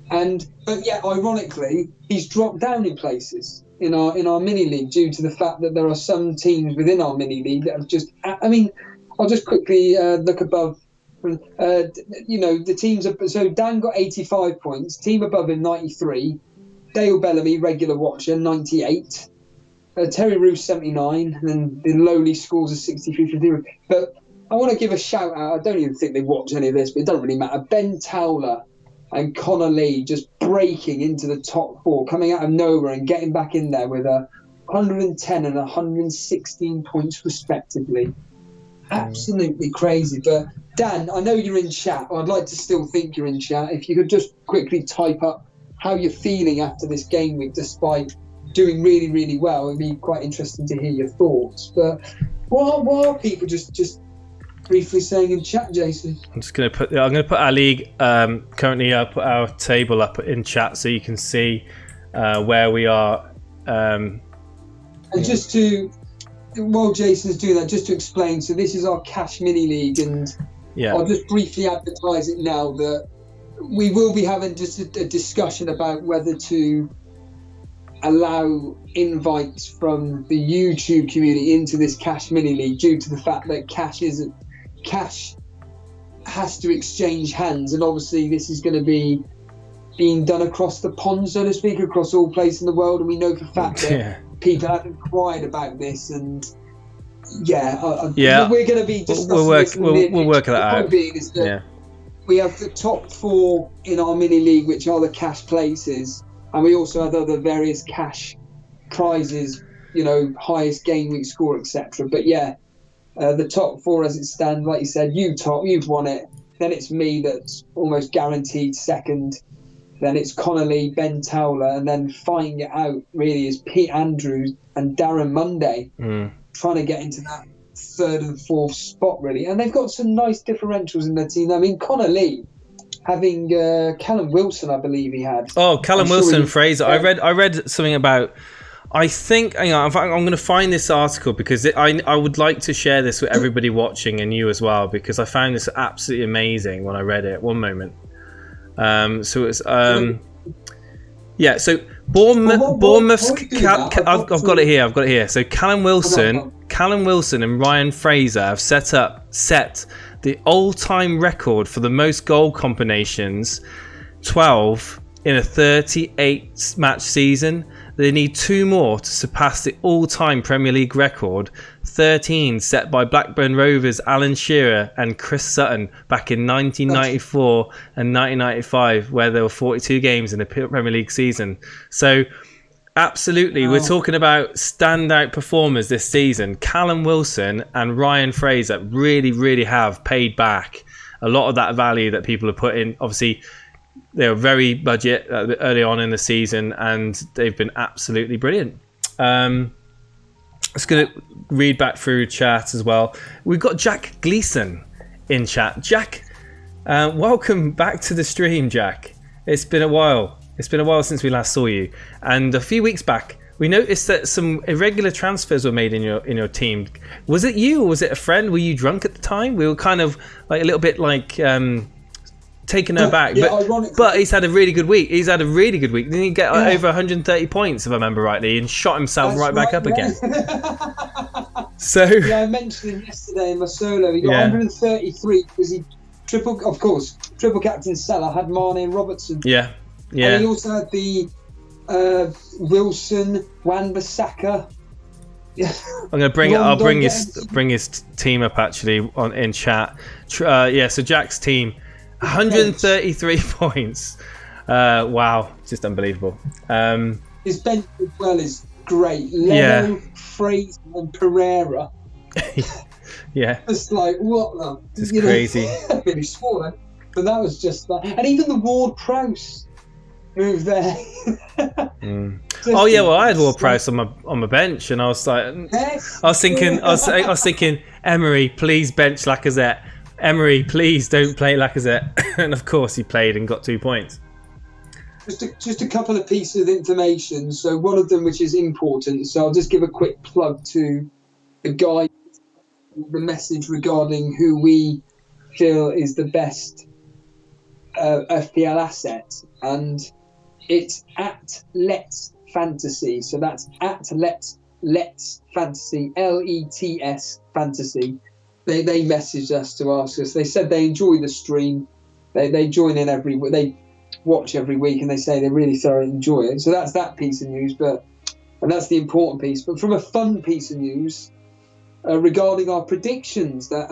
But yeah, ironically, he's dropped down in places. in our mini league due to the fact that there are some teams within our mini league that have just. I mean, I'll just quickly look above. The teams are so Dan got 85 points. Team above him 93. Dale Bellamy, regular watcher, 98. Terry Roos 79, and then the lowly scores of 63. But I want to give a shout out. I don't even think they watch any of this, but it doesn't really matter. Ben Towler and Connor Lee just breaking into the top 4, coming out of nowhere and getting back in there with 110 and 116 points respectively. Absolutely crazy. But Dan, I know you're in chat. I'd like to still think you're in chat. If you could just quickly type up how you're feeling after this game week, despite doing really, really well. It'd be quite interesting to hear your thoughts. But what are people just briefly saying in chat, Jason? I'm going to put our league, currently I'll put our table up in chat so you can see where we are. And just to, while Jason's doing that, just to explain, so this is our cash mini league, and I'll just briefly advertise it now that we will be having just a discussion about whether to allow invites from the YouTube community into this cash mini league due to the fact that cash has to exchange hands, and obviously this is going to be being done across the pond, so to speak, across all places in the world, and we know for a fact that people have inquired about this, and we're going to be discussing we'll work that out. We have the top 4 in our mini league, which are the cash places, and we also have other various cash prizes, highest game week score, etc. But the top 4 as it stands, like you said, you've won it. Then it's me that's almost guaranteed second. Then it's Connolly, Ben Towler, and then fighting it out really is Pete Andrews and Darren Monday trying to get into that 3rd and 4th spot really. And they've got some nice differentials in their team. I mean, Connor Lee having Callum Wilson, I believe he had. Oh, Callum Wilson, Fraser. I read something about. I think, hang on, I'm going to find this article because I would like to share this with everybody watching and you as well, because I found this absolutely amazing when I read it. One moment. So it's so Bournemouth's. I've got it here. So Callum Wilson and Ryan Fraser have set the all-time record for the most goal combinations, 12 in a 38 match season. They need 2 more to surpass the all-time Premier League record, 13 set by Blackburn Rovers' Alan Shearer and Chris Sutton back in 1994 and 1995, where there were 42 games in a Premier League season. So absolutely, we're talking about standout performers this season. Callum Wilson and Ryan Fraser really, really have paid back a lot of that value that people have put in. Obviously, they were very budget early on in the season, and they've been absolutely brilliant. Just going to read back through chat as well. We've got Jack Gleason in chat. Jack, welcome back to the stream, Jack. It's been a while. It's been a while since we last saw you. And a few weeks back, we noticed that some irregular transfers were made in your team. Was it you or was it a friend? Were you drunk at the time? We were kind of like a little bit like taken aback. But he's had a really good week. Didn't he get over 130 points, if I remember rightly, and shot himself back up again? So I mentioned him yesterday in my solo. He got 133 because he triple captain Salah had Mane and Robertson. Yeah. And he also had the Wilson, Wan-Bissaka. I'm going to bring it. I'll bring his team up actually in chat. So Jack's team, 133 points. Wow, just unbelievable. His bench as well is great. Leno, Fraser, and Pereira. It's like what the? It's crazy. Really small, but that was just that. And even the Ward-Prowse move there. I had Ward-Prowse on my bench, and I was like, I was thinking, Emery, please bench Lacazette. Emery, please don't play Lacazette. And of course, he played and got 2 points. Just a couple of pieces of information. So one of them, which is important. So I'll just give a quick plug to the guy, the message regarding who we feel is the best FPL asset, and it's at Let's Fantasy. So that's at Let's Fantasy, LETS Fantasy. They messaged us to ask us. They said they enjoy the stream. They join in every week. They watch every week, and they say they really thoroughly enjoy it. So that's that piece of news. And that's the important piece. But from a fun piece of news regarding our predictions, that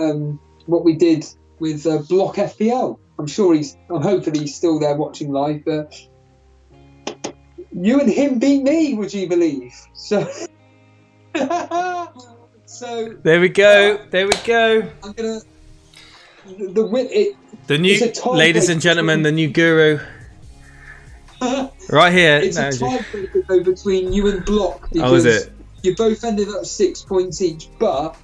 what we did with Block FPL. I'm hopefully he's still there watching live. But you and him beat me, would you believe? So. So there we go. I'm gonna the new, ladies and gentlemen, the new guru. Right here. It's a tiebreaker though between you and Block, is because it? You both ended up 6 points each, but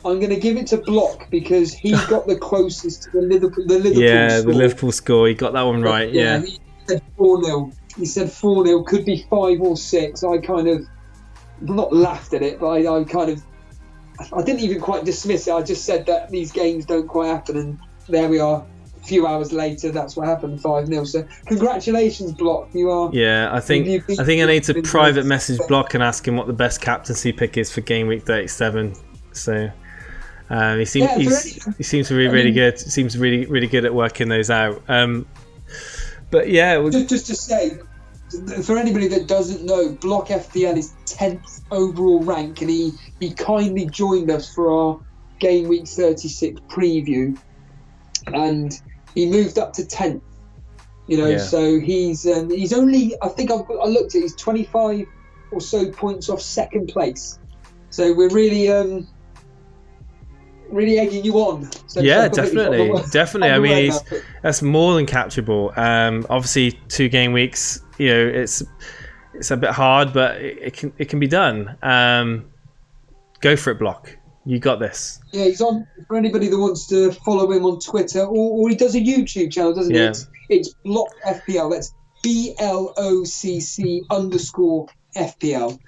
I'm going to give it to Block because he got the closest to the Liverpool score. The Liverpool score. He got that one right. Yeah. He said 4-0. He said 4-0, could be 5 or 6. I kind of not laughed at it, but I didn't even quite dismiss it. I just said that these games don't quite happen, and there we are. A few hours later, that's what happened, 5-0. So congratulations, Block. You are. Yeah, I think I need to private message Block and ask him what the best captaincy pick is for game week 37. So he seems to be really good. Seems really good at working those out. But yeah, just to say, for anybody that doesn't know, Block FPL is 10th overall rank, and he kindly joined us for our game week 36 preview, and he moved up to 10th. So he's only, I think I looked at, he's 25 or so points off second place. So we're really egging you on. So definitely. I mean, that's more than catchable. Obviously, 2 game weeks. It's a bit hard, but it can be done. Go for it, Block. You got this. Yeah, he's on. For anybody that wants to follow him on Twitter, or he does a YouTube channel, doesn't he? It's Block FPL. That's BLOCC_FPL.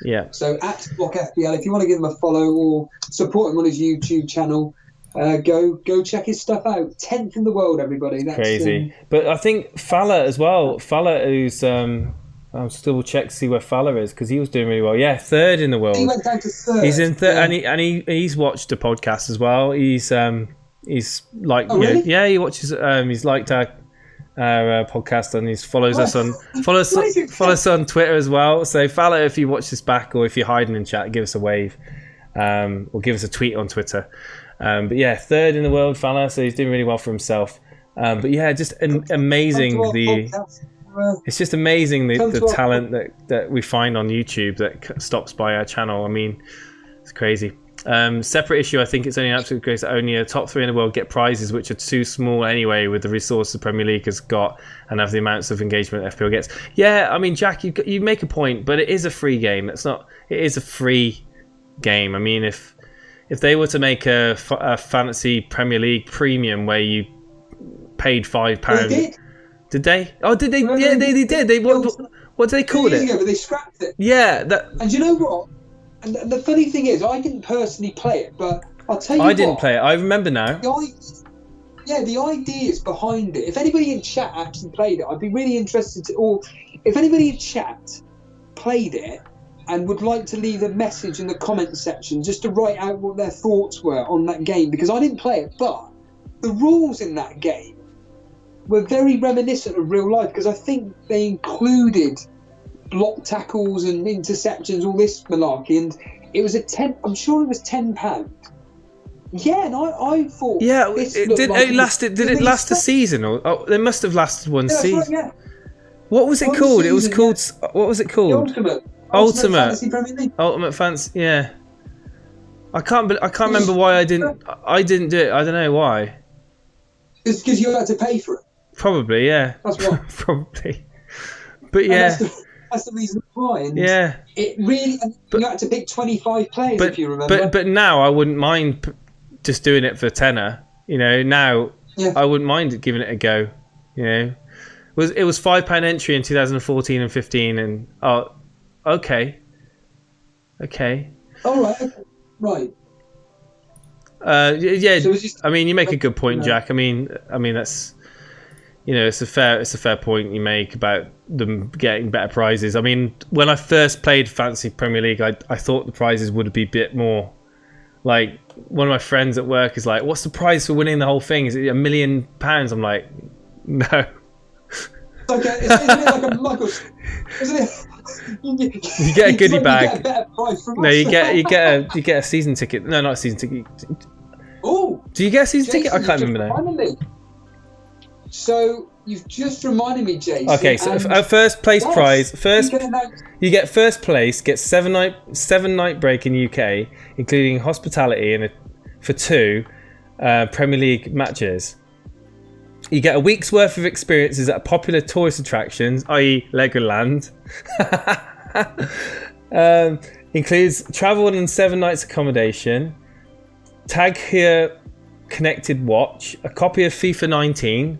Yeah. So at Block FPL, if you want to give him a follow or support him on his YouTube channel, go check his stuff out. 10th in the world, everybody. That's crazy. But I think Fowler as well. Fowler, who's I'll still check to see where Fowler is, because he was doing really well. Yeah, 3rd in the world. He went down to 3rd. He's in 3rd, and he's watched the podcast as well. He's like, really? He watches. He's liked our podcast, and he follows us on Twitter as well. So Fowler, if you watch this back, or if you're hiding in chat, give us a wave, or give us a tweet on Twitter. But yeah, 3rd in the world, Fowler. So he's doing really well for himself. But yeah, just amazing it's just amazing the talent that we find on YouTube that stops by our channel. I mean, it's crazy. Separate issue, I think it's only an absolute grace that only a top 3 in the world get prizes, which are too small anyway with the resources the Premier League has got and have the amounts of engagement FPL gets. Yeah, I mean, Jack, you make a point, but it is a free game. It is a free game. I mean, if they were to make a fantasy Premier League premium where you paid £5... Did they? Oh, did they? Yeah, they did. What did they call it? But they scrapped it. Yeah. And you know what? And the funny thing is, I didn't personally play it, but I'll tell you what. I didn't play it. I remember now. The ideas behind it. If anybody in chat actually played it, I'd be really interested to. Or if anybody in chat played it and would like to leave a message in the comment section just to write out what their thoughts were on that game, because I didn't play it, but the rules in that game were very reminiscent of real life, because I think they included block tackles and interceptions, all this malarkey, and it was I'm sure it was £10. Yeah, and I thought. Yeah, did it last a season, or they must have lasted one season? Right, yeah. What was it called? Season, it was called. Yeah. What was it called? Ultimate Fantasy Premier League. Ultimate Fantasy. Yeah. I can't remember why I didn't do it. I don't know why. It's because you had to pay for it. Probably, yeah. That's why. Probably. But yeah. That's the reason why. And yeah. It really. You had to pick 25 players, if you remember. But now I wouldn't mind just doing it for tenner. Now I wouldn't mind giving it a go. It was £5 entry in 2014 and 15, and okay. All right. Okay. Right. Yeah. So I mean, you make a good point, Jack. I mean that's. it's a fair point you make about them getting better prizes. I mean, when I first played Fantasy Premier League, I thought the prizes would be a bit more. Like, one of my friends at work is like, "What's the prize for winning the whole thing? Is it £1 million?" I'm like, "No." Okay, isn't it like a muggle? Isn't it? You get a goodie bag. You get a better price from No, us. you get a season ticket. No, not a season ticket. Oh, Do you get a season ticket? I Jason, can't you've remember just now. reminded me. So you've just reminded me, Jason. Okay, so and a first place yes, prize. you can announce- You get first place, get seven night break in UK, including hospitality for 2 Premier League matches. You get a week's worth of experiences at popular tourist attractions, i.e. Legoland. Includes travel and 7 nights accommodation, Tag Here connected watch, a copy of FIFA 19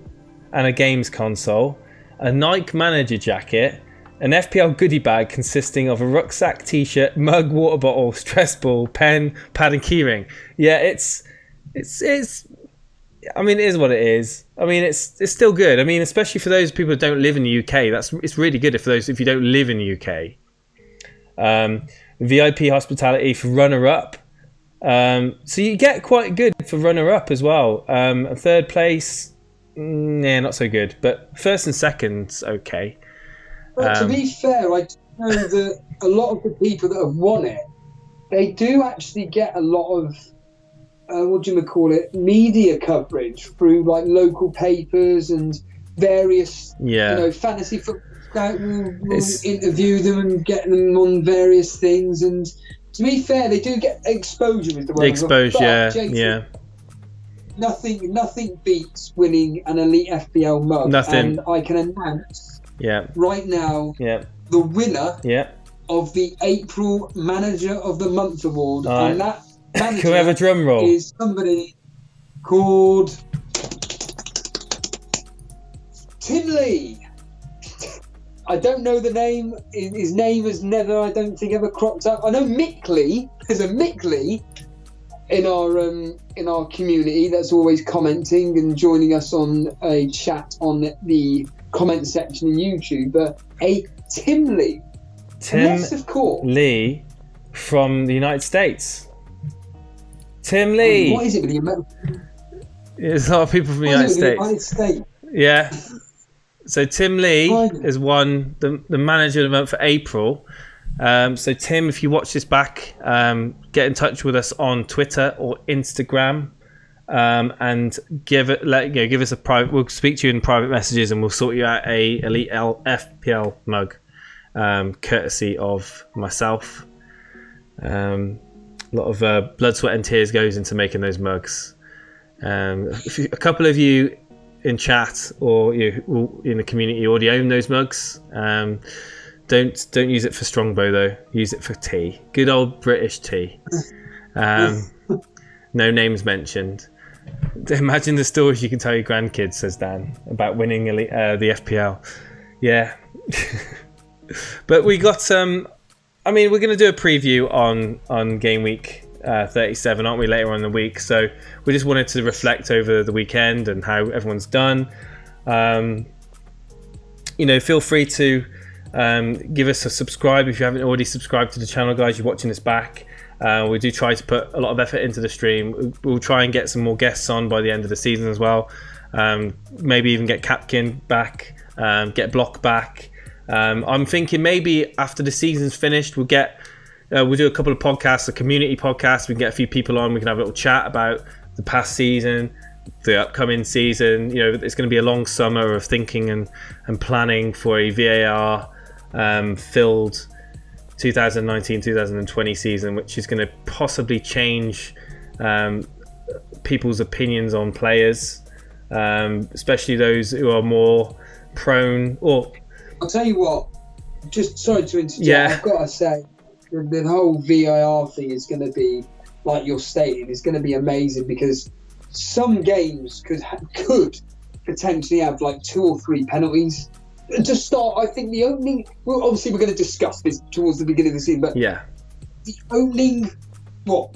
and a games console, a Nike manager jacket, an FPL goodie bag consisting of a rucksack, t-shirt, mug, water bottle, stress ball, pen, pad and keyring. Yeah, it's I mean, it is what it is. I mean, it's still good. I mean, especially for those people who don't live in the UK, it's really good if you don't live in the UK. VIP hospitality for runner-up. So you get quite good for runner-up as well. A third place, not so good. But first and second's okay. But to be fair, I know that a lot of the people that have won it, they do actually get a lot of media coverage through like local papers and various fantasy football scout will interview them and get them on various things. And to be fair, they do get exposure with the word. Exposure, Jason, yeah. Nothing beats winning an elite FPL mug. Nothing. And I can announce right now the winner of the April Manager of the Month award, and that manager can we have a drum roll? Is somebody called Tim Lee. I don't know the name. His name has never, I don't think, ever cropped up. I know Mick Lee. There's a Mick Lee in our community that's always commenting and joining us on a chat on the comment section in YouTube. But a Tim Lee. Unless, of course, Lee from the United States. Tim Lee. What is it with the American? There's a lot of people from the United States. Yeah. So Tim Lee has won the manager of the month for April. So Tim, if you watch this back, get in touch with us on Twitter or Instagram, and give us a private. We'll speak to you in private messages, and we'll sort you out a Elite FPL mug, courtesy of myself. A lot of blood, sweat, and tears goes into making those mugs. A couple of you in chat or in the community already own those mugs. Don't use it for Strongbow though. Use it for tea. Good old British tea. No names mentioned. Imagine the stories you can tell your grandkids, says Dan, about winning the FPL. Yeah. But we got I mean, we're going to do a preview on game week 37, aren't we, later on in the week? So we just wanted to reflect over the weekend and how everyone's done. Feel free to give us a subscribe if you haven't already subscribed to the channel, guys. You're watching this back. We do try to put a lot of effort into the stream. We'll try and get some more guests on by the end of the season as well. Maybe even get Capkin back, get Block back. I'm thinking maybe after the season's finished, we'll do a couple of podcasts, a community podcast. We can get a few people on. We can have a little chat about the past season, the upcoming season. It's going to be a long summer of thinking and planning for a VAR filled 2019-2020 season, which is going to possibly change people's opinions on players, especially those who are more prone or... I'll tell you what, just sorry to interject, I've got to say, the whole VAR thing is going to be, like you're stating, it's going to be amazing because some games could potentially have like 2 or 3 penalties. To start, I think the opening, obviously we're going to discuss this towards the beginning of the season, but the opening,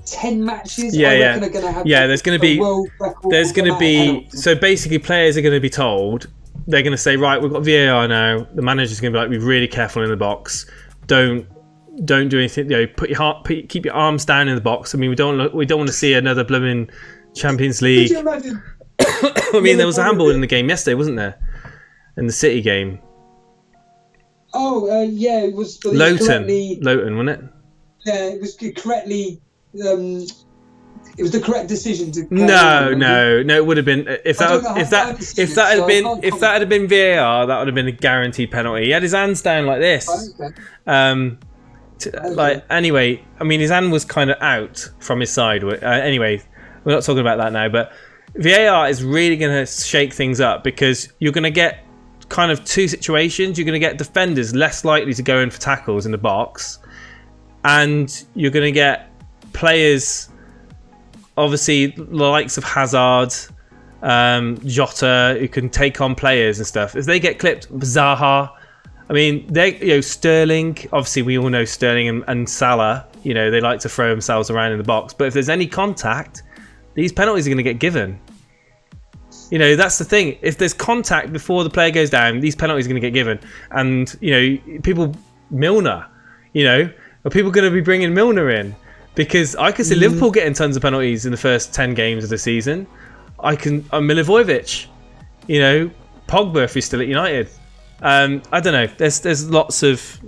10 matches? I reckon are going to have there's going to be, world record there's going to be, so basically players are going to be told, they're going to say, right, we've got VAR now. The manager's going to be like, be really careful in the box. Don't do anything. You know, keep your arms down in the box. I mean, we don't want to see another blooming Champions League. Could you imagine? I mean, there was a handball in the game yesterday, wasn't there? In the City game. Oh, yeah, it was Lowton, wasn't it? Yeah, it was correctly. It was the correct decision to. No, it would have been if that had been VAR, that would have been a guaranteed penalty. He had his hands down like this. Okay. Anyway, I mean, his hand was kind of out from his side. Anyway, we're not talking about that now, but VAR is really going to shake things up because you're going to get kind of two situations. You're going to get defenders less likely to go in for tackles in the box, and you're going to get players, obviously the likes of Hazard, Jota, who can take on players and stuff. If they get clipped, Zaha, I mean, Sterling. Obviously, we all know Sterling and Salah. You know, they like to throw themselves around in the box. But if there's any contact, these penalties are going to get given. You know, that's the thing. If there's contact before the player goes down, these penalties are going to get given. And, you know, Milner, you know, are people going to be bringing Milner in? Because I can see Liverpool getting tons of penalties in the first 10 games of the season. Milivojevic, you know, Pogba if he's still at United. I don't know. There's lots of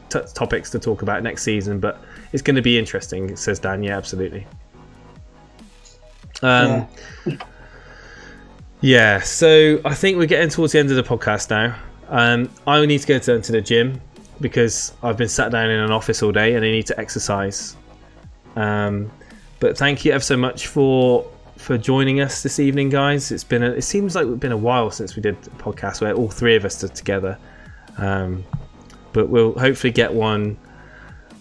topics to talk about next season, but it's going to be interesting, says Dan. Yeah, absolutely. Yeah, so I think we're getting towards the end of the podcast now. I need to go to the gym because I've been sat down in an office all day and I need to exercise. But thank you ever so much for joining us this evening, guys. It seems like it's been a while since we did a podcast where all three of us are together. But we'll hopefully get one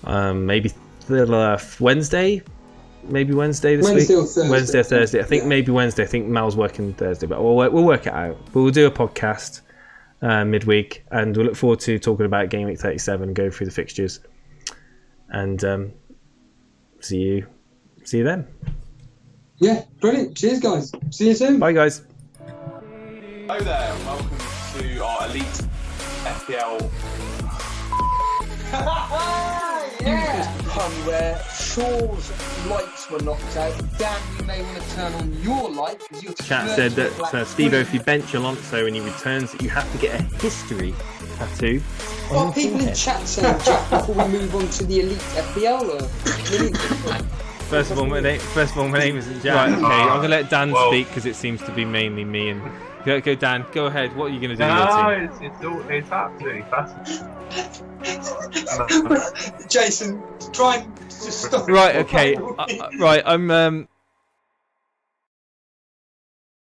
maybe Wednesday. Maybe Wednesday this week. Wednesday or Thursday. I think maybe Wednesday. I think Mal's working Thursday, but we'll work it out. But we'll do a podcast midweek, and we'll look forward to talking about Game Week 37, go through the fixtures, and see you then. Yeah, brilliant. Cheers, guys. See you soon. Bye, guys. Hello there, and welcome to our Elite FPL. Pun where Shaw's lights were knocked out. Dan, you may want to turn on your light because you're. Chat said that Steve-O, if you bench Alonso and he returns, you have to get a history tattoo. Well, people in chat saying, Jack, before we move on to the Elite FPL. First of all, my name isn't Jack. Right, okay, I'm gonna let Dan speak because it seems to be mainly me and. Go, Dan. Go ahead. What are you gonna do? It's absolutely fascinating. Jason, try and just stop. Right. Okay. Right. I'm.